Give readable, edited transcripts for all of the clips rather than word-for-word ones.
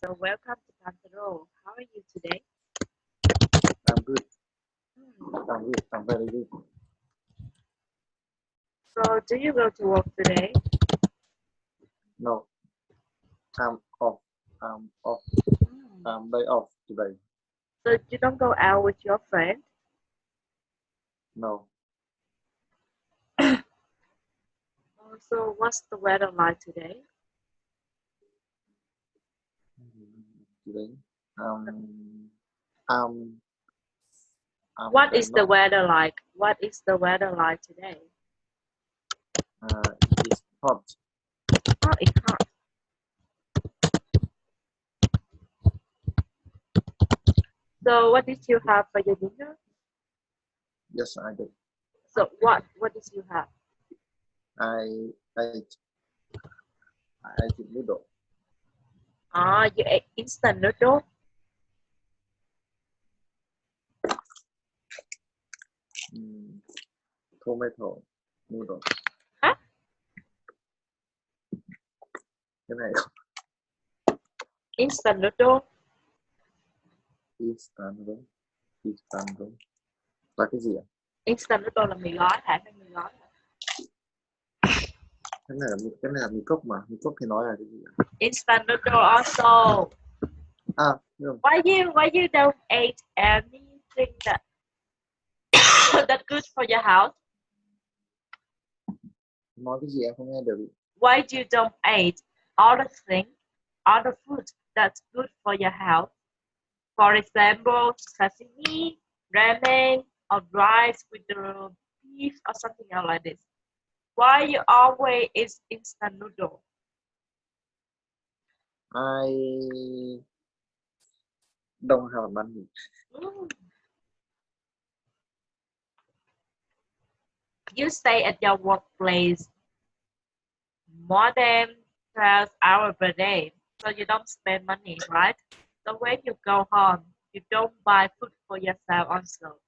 So welcome to Pantaro. How are you today? I'm good. I'm good. I'm very good. So do you go to work today? No, I'm off. I'm off. Hmm. I'm day off today. So you don't go out with your friend? No. So what's the weather like today? Today. Um. Um. What is the Not. weather like? What is the weather like today? It's hot. Oh, it's hot. So what did you have for your dinner? Yes, I did. So what did you have? I ate. I ate noodle. Ah, you ate instant noodle? Mm, Tomato noodle. Hả? Cái này Instant noodle? instant đúng. Instant đúng. Là cái gì ạ? Instant noodle là mì gói hả? Hay mì gói hả? Cái này là mì cốc mà. Mì cốc thì nói là cái gì ạ? Instant noodle also. Đúng. Why you don't eat anything that that's good for your health? Nói cái gì em không nghe được. Why you don't eat all the food that's good for your health? For example, sashimi, ramen, or rice with the beef or something else like this. Why you always eat instant noodle? I don't have money. Mm. You stay at your workplace more than 12 hours per day, so you don't spend money, right? So when you go home, you don't buy food for yourself also.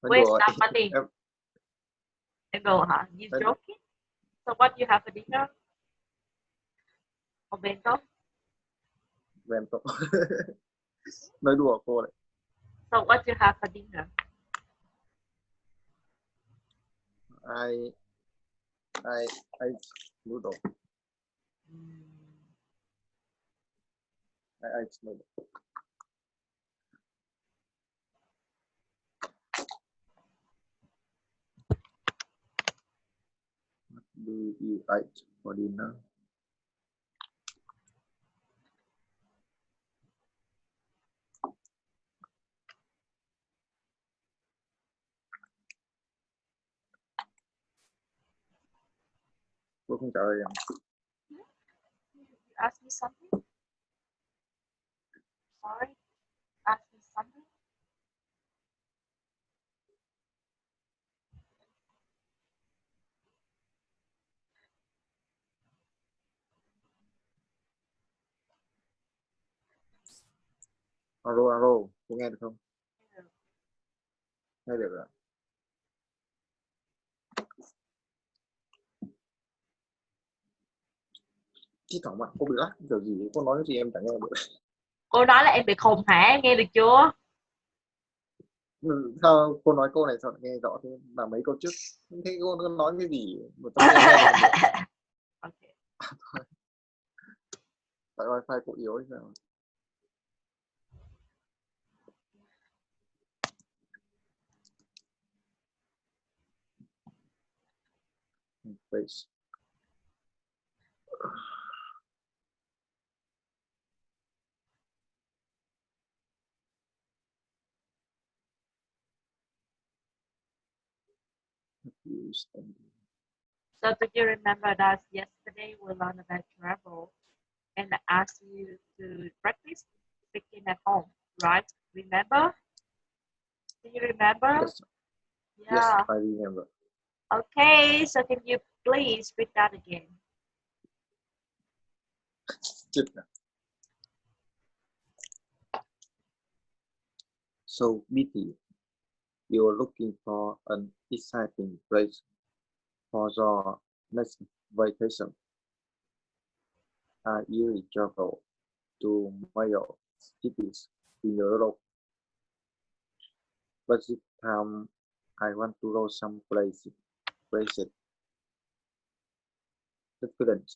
Nói Waste đùa some money. em And go, huh? You nói, joking? So what you have for dinner? Or bento? bento. Nói đùa cô đấy. So what you have for dinner? I ate noodle. I ate noodle. What do you eat for dinner? Cô không trả lời em. You ask me something? Sorry? Ask me something? Alo, alo, cô nghe được không? Nghe được ạ. Chứ thằng bạn cô bị lắc kiểu gì, cô nói cái gì em chẳng nghe được. Cô nói là em bị khùng hả? Nghe được chưa? Sao cô nói câu này sao nghe rõ thế? Là mấy câu trước thế cô nói cái gì mà trong nghe được. Okay. Tại wifi cô yếu hay sao? Face. So do you remember that yesterday we learned about travel and I asked you to practice speaking at home, right? Remember? Do you remember? Yes, yes, Yeah. I remember. Okay, so can you please read that again? Chết nè. So, BT, you're looking for an exciting place for your next vacation. I usually travel to major cities in Europe, but this time I want to go some places different,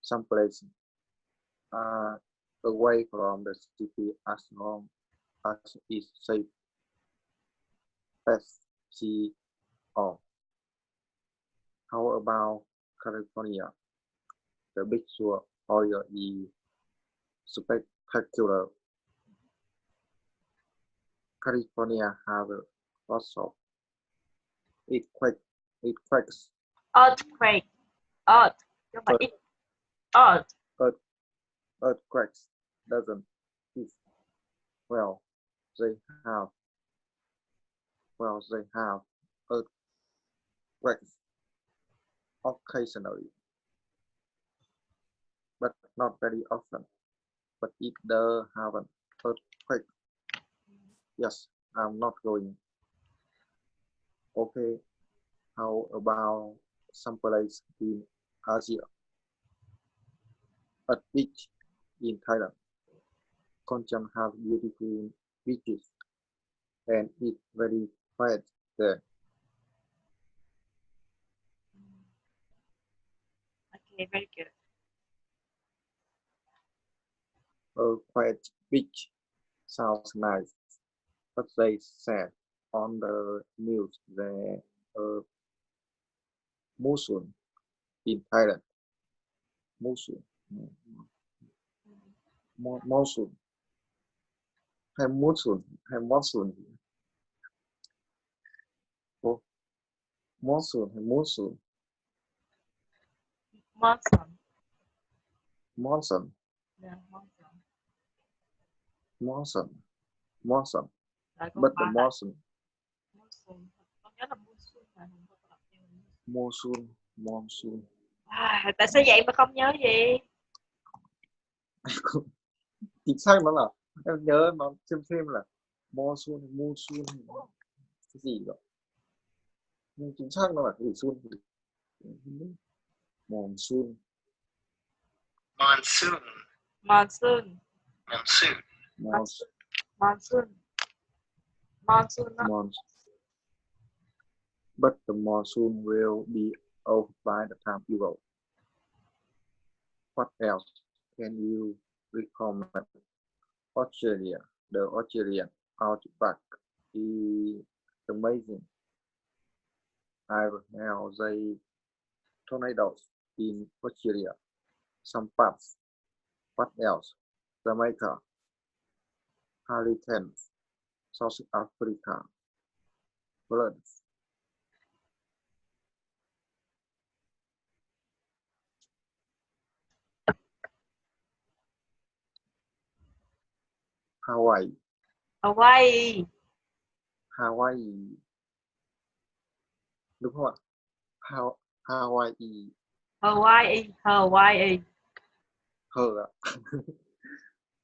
some places away from the city as long as it's safe as see all. How about California? The big sur oil is spectacular. California have lots of it quake, it quakes, Earthquake. Earth. Chứ không phải earth, it. Earth. earth, earthquakes, doesn't it? Well, they have, they have earthquakes occasionally, but not very often. But it does have an earthquake. Yes, I'm not going. Okay, how about some place in Asia? A beach in Thailand. Koncham have beautiful beaches and it's very quiet there. Okay, very good. A quiet beach sounds nice, but they said on the news that a monsoon in Thailand. Monsoon. Monsoon. Monsoon. Oh, monsoon. Monsoon. Monsoon. Yeah, monsoon. Monsoon. Lại câu But the 3 là monsoon. monsoon. Con nhớ là monsoon mà không có đọc như Monsoon. tại sao vậy mà không nhớ gì? Chính xác nó là em nhớ nó xem là monsoon cái gì đó, nhưng chính xác nó là cái gì xuân. Monsoon. Monsoon. Monsoon. Monsoon. But the monsoon will be over by the time you go. What else can you recommend? Australia. The Australian outback is amazing. I've now the tornadoes in Australia. Some parts. What else? Jamaica. Hurricanes. South Africa. Floods. Hawaii. Đúng không ạ? Hawaii. Hờ ạ.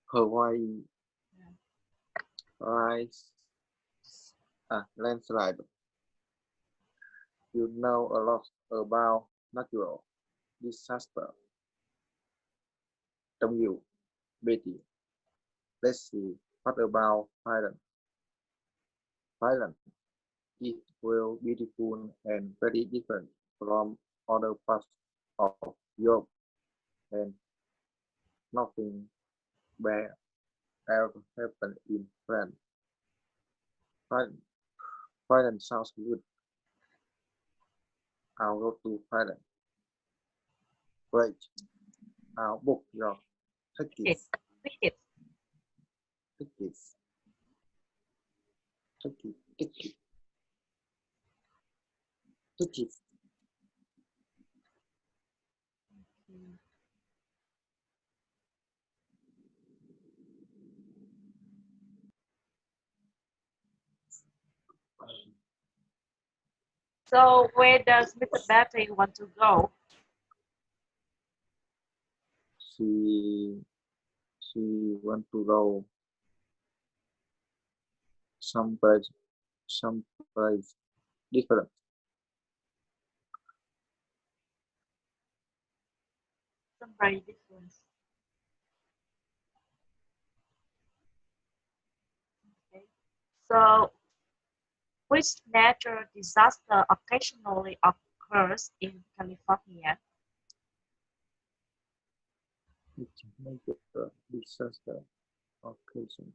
Hawaii. Landslide. You know a lot about natural disaster. Trong nhiều. Betty. Let's see. What about Thailand? Thailand. It will be beautiful and very different from other parts of Europe, and nothing bad ever happened in France. Thailand sounds good. I'll go to Thailand. Great. I'll book your tickets. So where does Mr. Betty want to go? She want to go someplace different. Somebody different. So, which natural disaster occasionally occurs in California? Which major disaster occasion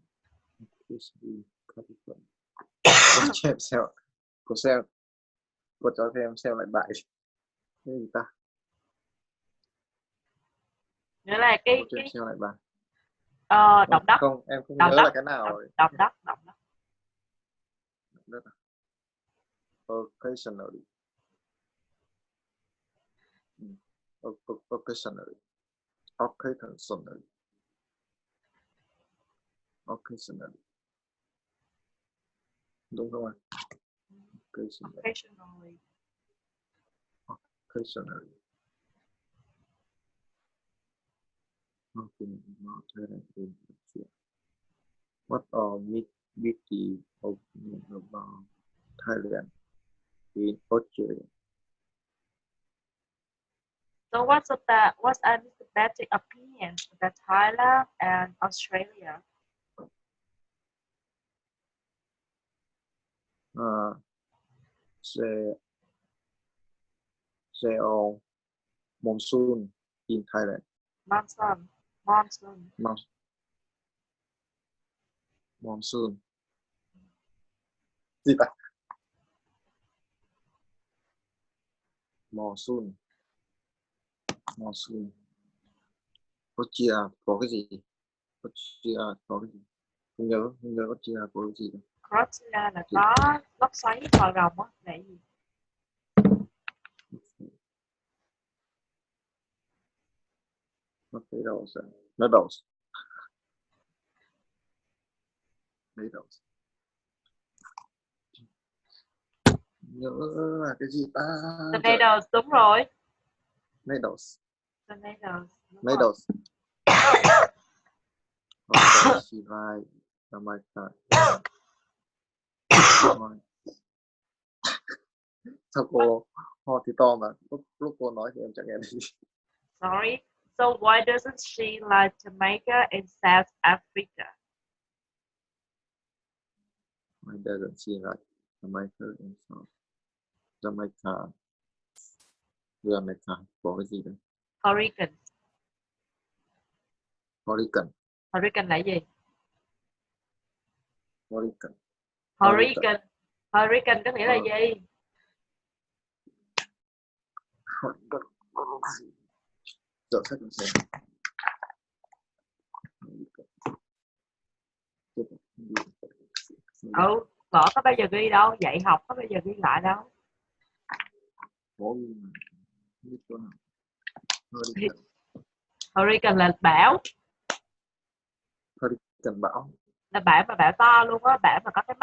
in California? Cho em xem, cô cho em xem lại bài cái gì ta? Nghĩa là Cô cho em xem lại bài. động đất. Không, em không Động nhớ đất. là cái nào rồi. Động đất. Đất à? Occasionally. Occasionally. Đúng không ạ? Occasionally. What are myths of about Thailand in Australia? So what's a basic opinion about Thailand and Australia? They are monsoon in Thailand. Monsoon. Gì ta? Monsoon. Australia có cái gì? Australia có cái gì? Không nhớ Australia có cái gì đâu. Australia là có lốc xoáy vòi rồng á, là gì? Meadows. Nhớ là cái gì ta? Tornadoes, đúng rồi. Meadows. Meadows. She like Jamaica. Sao cô ho thì to mà lúc cô nói thì em chẳng nghe gì. Sorry. So why doesn't she like Jamaica and South Africa? Why doesn't she like Jamaica and South Jamaica? Jamaica có cái gì đấy? Hurricane là gì? Hurricane có nghĩa là gì? Dở sách làm xem. Vợ có bao giờ ghi đâu, dạy học có bao giờ ghi lại đâu. Hurricane là bão. Hurricane bão. Là bão mà bão to luôn á, bão mà có cái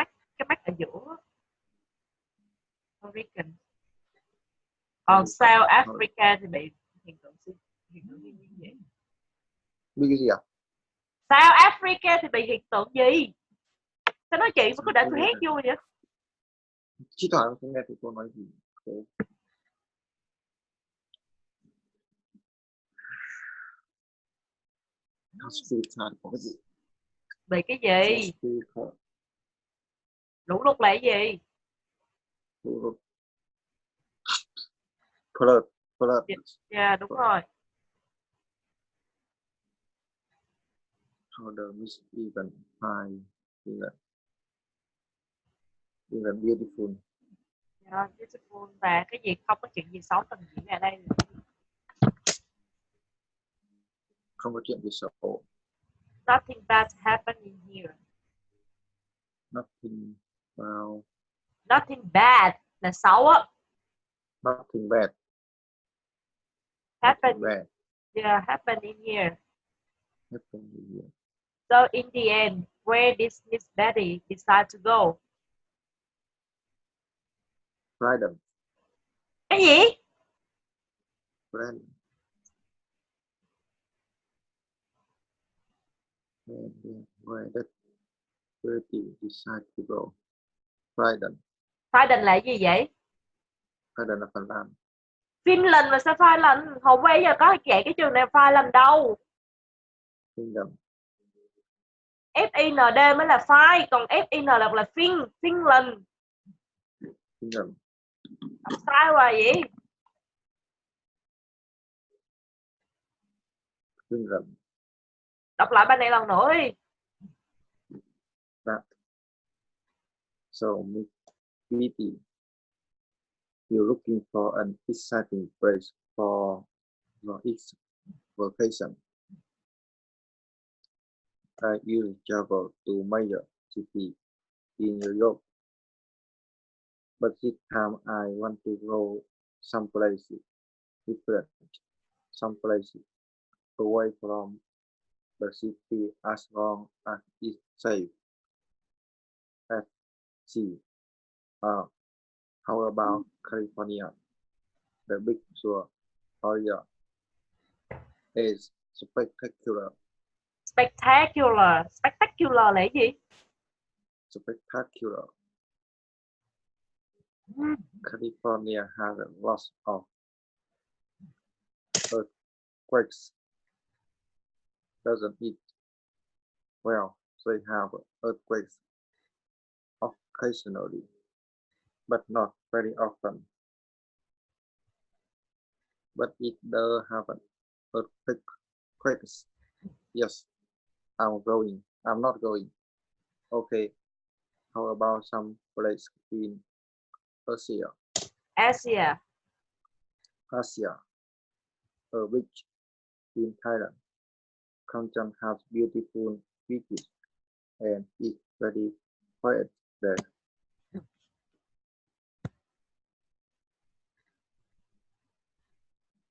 mắt ở giữa. Hurricane. Còn South Africa thì bị hiện tượng gì? Bị cái gì à? South Africa thì bị hiện tượng gì? Sao nói chuyện mà cứ để tôi hét vô vậy? Chỉ toàn không nghe thì cô nói gì. Hospital có cái gì? Bị cái gì? Lũ lụt là cái gì? Flood. Yeah, đúng rồi. How the Miss even find even beautiful. Yeah, beautiful. Và cái gì không có chuyện gì xấu từng diễn ra đây. Không có chuyện gì xấu. Nothing bad happened in here. Nothing bad là xấu á. Nothing bad. Yeah, happened in here. So in the end, where did Miss Betty decide to go? Brighton. Cái gì? Brighton. Where did Betty decide to go? Brighton. Brighton là gì vậy? Brighton là Phần Lan. Finland mà sao Finland? Không bây giờ có dạy cái trường này Finland đâu. Finland. FIND mới là fine, còn FIN là Finland. Finland. Đọc sai hoài vậy. Finland. Đọc lại bài này lần nữa đi. That. So, meeting. You're looking for an exciting place for your vacation. I usually travel to major cities in Europe, but this time I want to go someplace different, someplace away from the city as long as it's safe at sea. How about California? The Big Sur area is spectacular. Spectacular là cái gì? Spectacular. California has a lot of earthquakes, doesn't it? Well, they have earthquakes occasionally, but not very often. But it does happen. Earthquakes. Yes, I'm not going. Okay, how about some place in Asia? Asia. A beach in Thailand. Kanchan has beautiful beaches and it's very quiet there.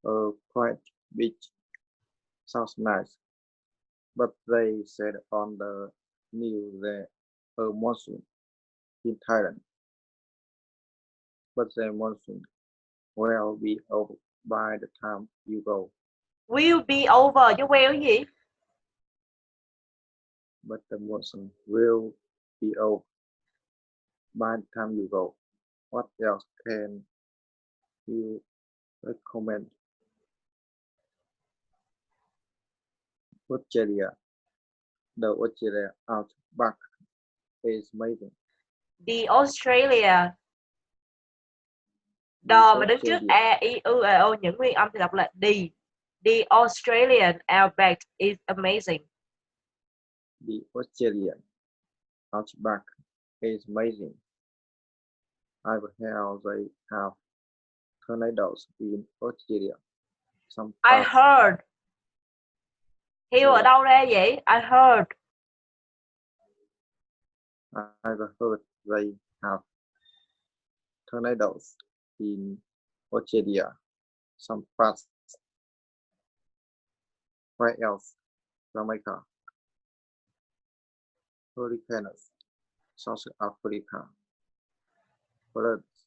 A quiet beach sounds nice, but they said on the news that a monsoon in Thailand. But the monsoon will be over by the time you go. Will be over chứ will cái gì? But the monsoon will be over by the time you go. What else can you recommend? Australia. The Australia outback is amazing. The Australia. Đò mà đứng trước A, I, U, E, O những nguyên âm thì đọc là D. The Australian outback is amazing. The Australian outback is amazing. I've heard they have tornadoes in Australia. I heard. Hiểu ở đâu ra vậy? I heard. I've heard they have tornadoes in Australia. Some parts. Where else? Jamaica. Hurricanes. South Africa. Floods.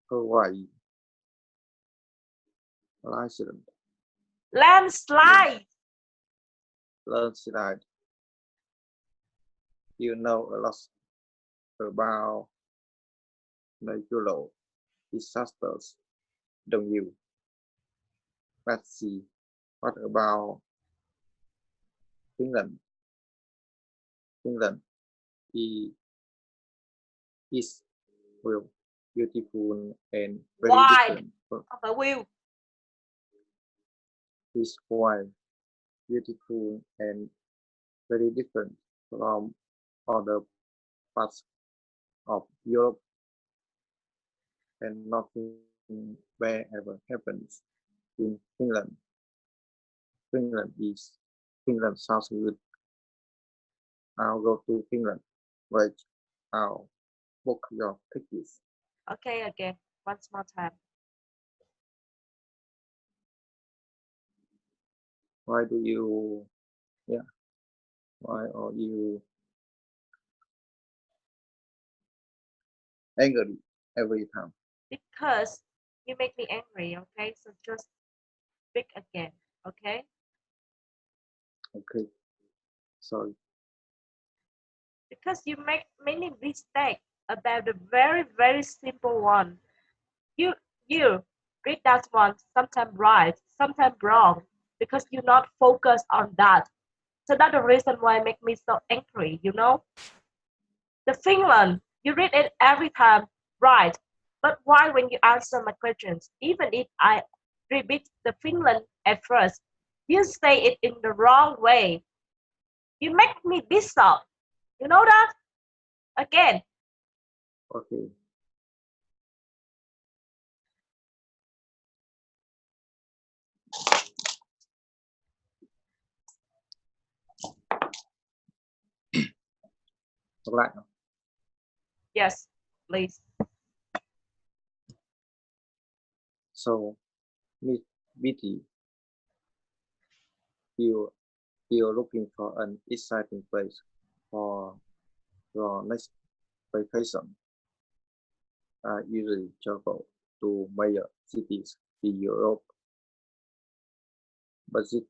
Hawaii. Landslide. You know a lot about natural disasters, don't you? Let's see. What about Finland? Finland is well, beautiful and very different. Is why beautiful and very different from other parts of Europe, and nothing bad ever happens in Finland. Finland sounds good. I'll go to Finland. Right. I'll book your tickets. Okay, again. Once more time. Why are you angry every time? Because you make me angry, okay? So just speak again, okay? Okay. Sorry. Because you make many mistakes about the very, very simple one. You read that one, sometimes right, sometimes wrong. because you're not focused on that. So that's the reason why it make me so angry, you know? The Finland, you read it every time, right? But why when you answer my questions, even if I repeat the Finland at first, you say it in the wrong way. You make me pissed off. You know that? Again, Okay. Đọc lại nào. yes, please. So, Miss Betty, you're looking for an exciting place for your next vacation. I usually travel to major cities in Europe, but this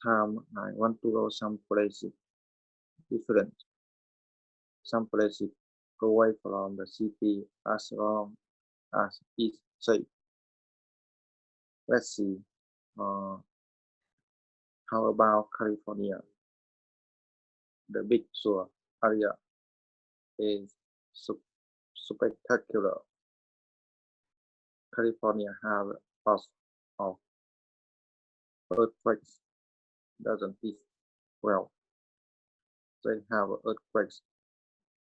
time I want to go some places different. Some places away from the city as long as it's safe. Let's see. How about California? The Big Sur area is spectacular. California has lots of earthquakes, doesn't it? Well, they have earthquakes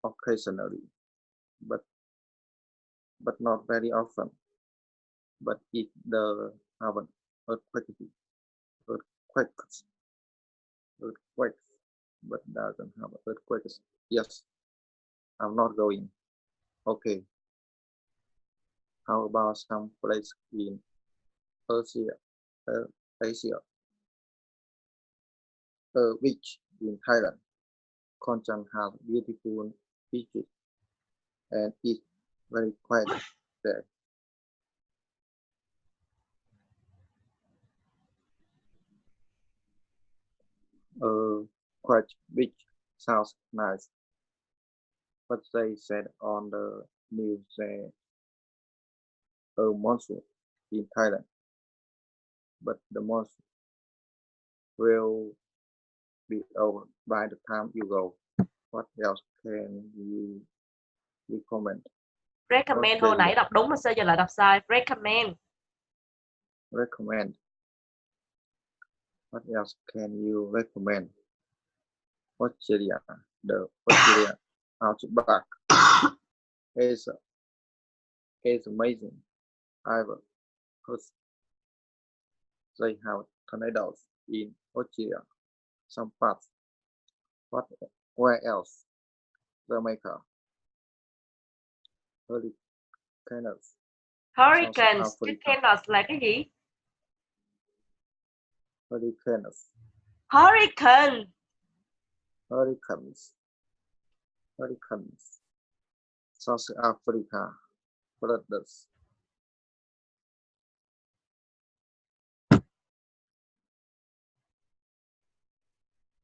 occasionally, but not very often. But if they have an earthquakes, but doesn't have earthquakes. Yes, I'm not going. Okay. How about some place in Asia? Beach in Thailand. Khon Chang has beautiful beaches and it's very quiet there. Quiet beach sounds nice, but they said on the news that a monsoon in Thailand, but the monsoon will be over by the time you go. What else can you recommend? Recommend hồi nãy đọc đúng mà sao giờ lại đọc sai? Recommend. What else can you recommend? Australia, the Australia outback is amazing. I've heard they have tornadoes in Australia, some parts. Where else? Jamaica, hurricanes. Hurricanes, hurricanes là cái gì? Hurricanes. South Africa, floods.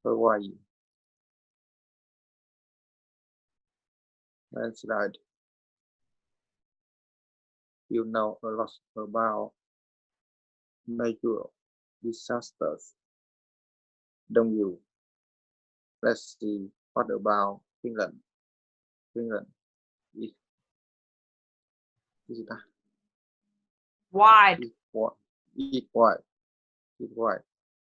Hawaii, landslide. You know a lot about natural disasters, don't you? Let's see. What about Finland? Finland is it Wide. It's white,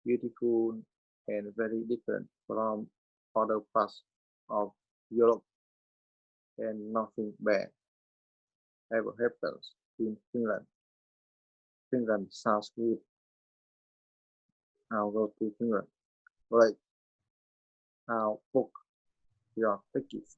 beautiful and very different from other parts of Europe, and nothing bad ever happens in Finland. Finland sounds good. I'll go to Finland. Right. I'll book your tickets.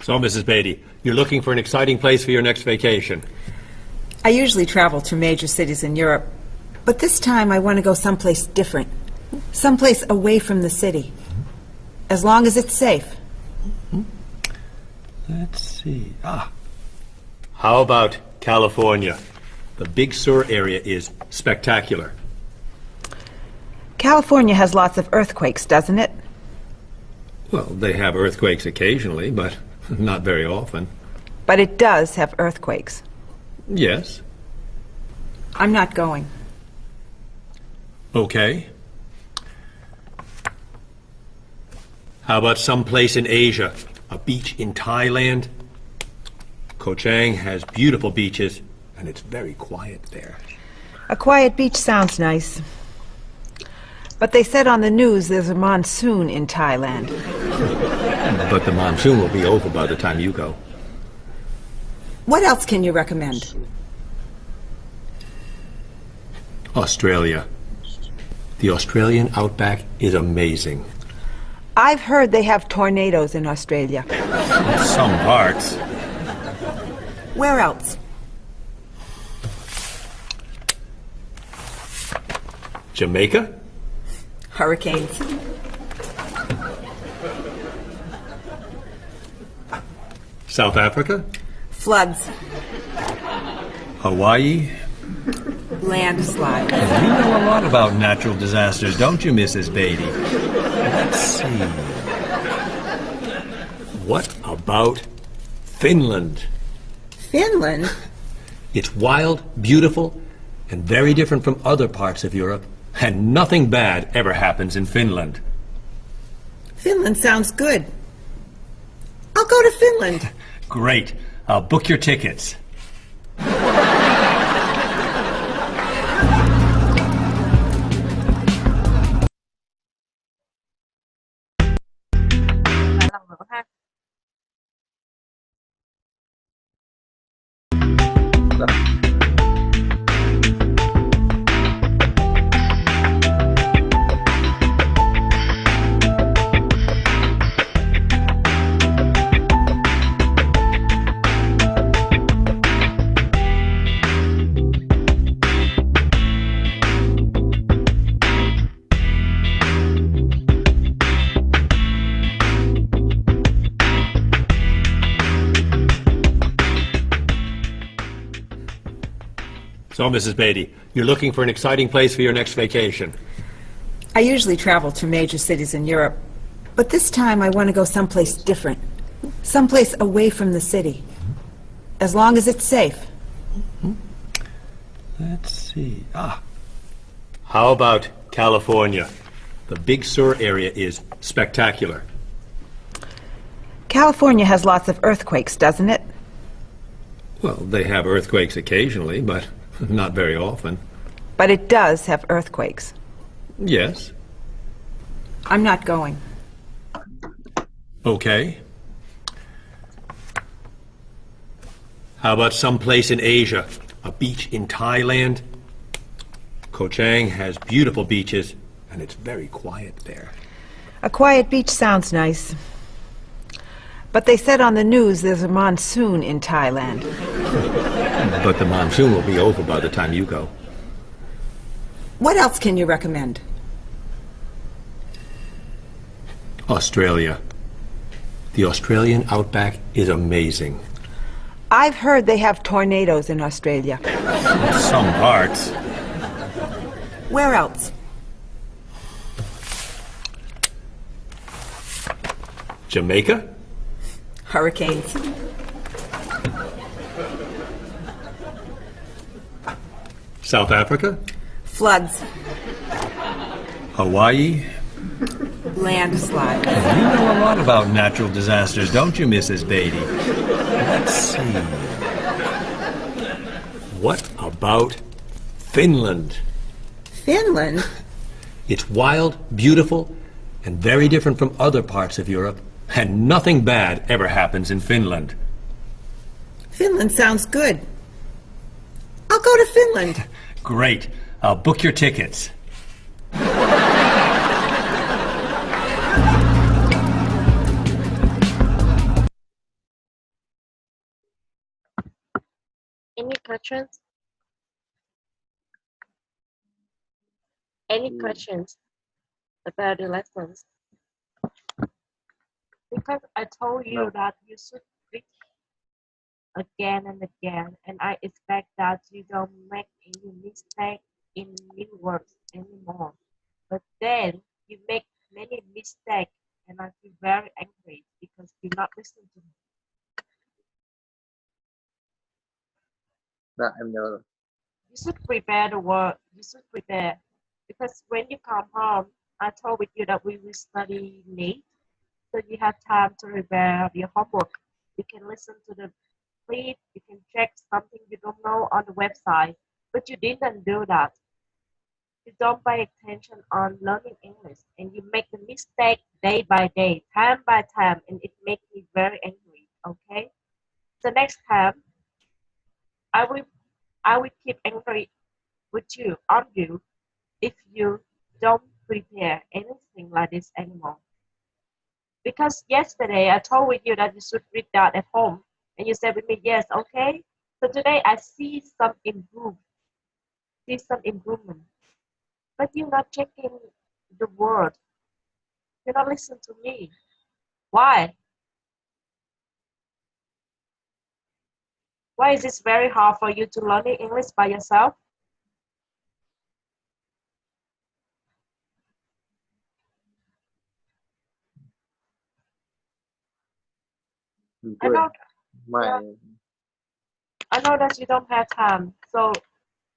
So, Mrs. Beatty, you're looking for an exciting place for your next vacation. I usually travel to major cities in Europe, but this time I want to go someplace different, someplace away from the city, as long as it's safe. Let's see. How about California? The Big Sur area is spectacular. California has lots of earthquakes, doesn't it? Well, they have earthquakes occasionally, but not very often. But it does have earthquakes. Yes. I'm not going. Okay. How about someplace in Asia? A beach in Thailand? Koh Chang has beautiful beaches, and it's very quiet there. A quiet beach sounds nice. But they said on the news there's a monsoon in Thailand. But the monsoon will be over by the time you go. What else can you recommend? Australia. The Australian outback is amazing. I've heard they have tornadoes in Australia. Some parts. Where else? Jamaica? Hurricanes. South Africa? Floods. Hawaii? Landslides. You know a lot about natural disasters, don't you, Mrs. Beatty? Let's see. What about Finland? Finland? It's wild, beautiful, and very different from other parts of Europe, and nothing bad ever happens in Finland. Finland sounds good. I'll go to Finland. Great. I'll book your tickets. Lần nữa ha. So, Mrs. Beatty, you're looking for an exciting place for your next vacation. I usually travel to major cities in Europe, but this time I want to go someplace different, someplace away from the city, as long as it's safe. Let's see. How about California? The Big Sur area is spectacular. California has lots of earthquakes, doesn't it? Well, they have earthquakes occasionally, but not very often. But it does have earthquakes. Yes. I'm not going. Okay. How about someplace in Asia? A beach in Thailand? Koh Chang has beautiful beaches, and it's very quiet there. A quiet beach sounds nice. But they said on the news there's a monsoon in Thailand. But the monsoon will be over by the time you go. What else can you recommend? Australia. The Australian outback is amazing. I've heard they have tornadoes in Australia. Some parts. Where else? Jamaica? Hurricanes. South Africa? Floods. Hawaii? Landslides. You know a lot about natural disasters, don't you, Mrs. Beatty? Let's see. What about Finland? Finland? It's wild, beautiful, and very different from other parts of Europe, and nothing bad ever happens in Finland. Finland sounds good. I'll go to Finland. Great. I'll book your tickets. Any questions? Any Mm. questions about the lessons? Because I told you No. that you should read again and again, and I expect that you don't make any mistake in new words anymore. But then you make many mistakes, and I feel very angry because you not listen to me. Dạ em nhớ rồi. You should prepare the word. You should prepare because when you come home, I told with you that we will study late, so you have time to prepare your homework. You can listen to the clip. You can check something you don't know on the website, but you didn't do that. You don't pay attention on learning English, and you make the mistake day by day, time by time, and it makes me very angry. Okay, so next time I will I will keep angry with you on you if you don't prepare anything like this anymore. Because yesterday I told with you that you should read that at home, and you said with me, yes, okay. So today I see some improvement, but you're not checking the word. You're not listening to me. Why? Why is it very hard for you to learn English by yourself? I Quên. know, Mai yeah, I know that you don't have time. So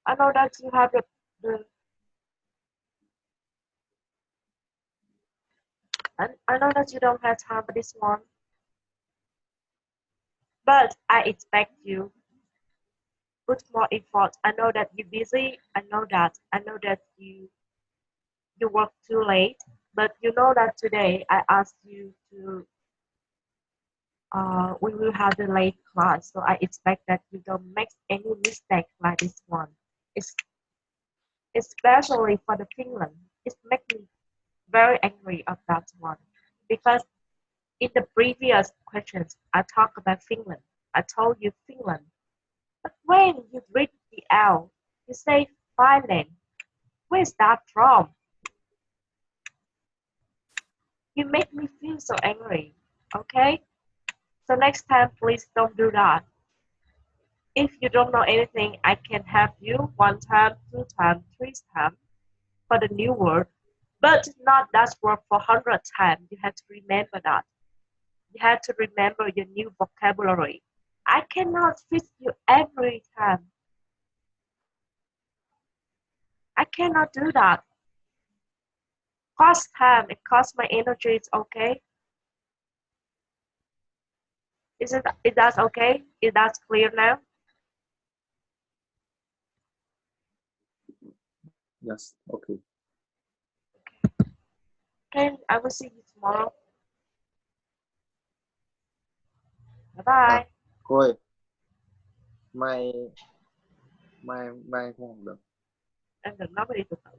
I know that you have the I know that you don't have time for this one, but I expect you put more effort. I know that you're busy. I know that. I know that you work too late. But you know that today I asked you to we will have the late class. So I expect that you don't make any mistake like this one. It's especially for the Finland. It makes me very angry of that one because in the previous questions I talked about Finland. I told you Finland. But when you read the L, you say Finland. Where's that from? You make me feel so angry. Okay? So next time, please don't do that. If you don't know anything, I can help you one time, two times, three times for the new word. But not that word for 100 times. You have to remember that. You have to remember your new vocabulary. I cannot fix you every time. I cannot do that. Cost time, it costs my energy, it's okay. Is that okay? Is that clear now? yes, okay. Okay, I will see you tomorrow. Bye À, bye. cô ơi, mai mai mai không học được. Em đừng nói với đi từ từ.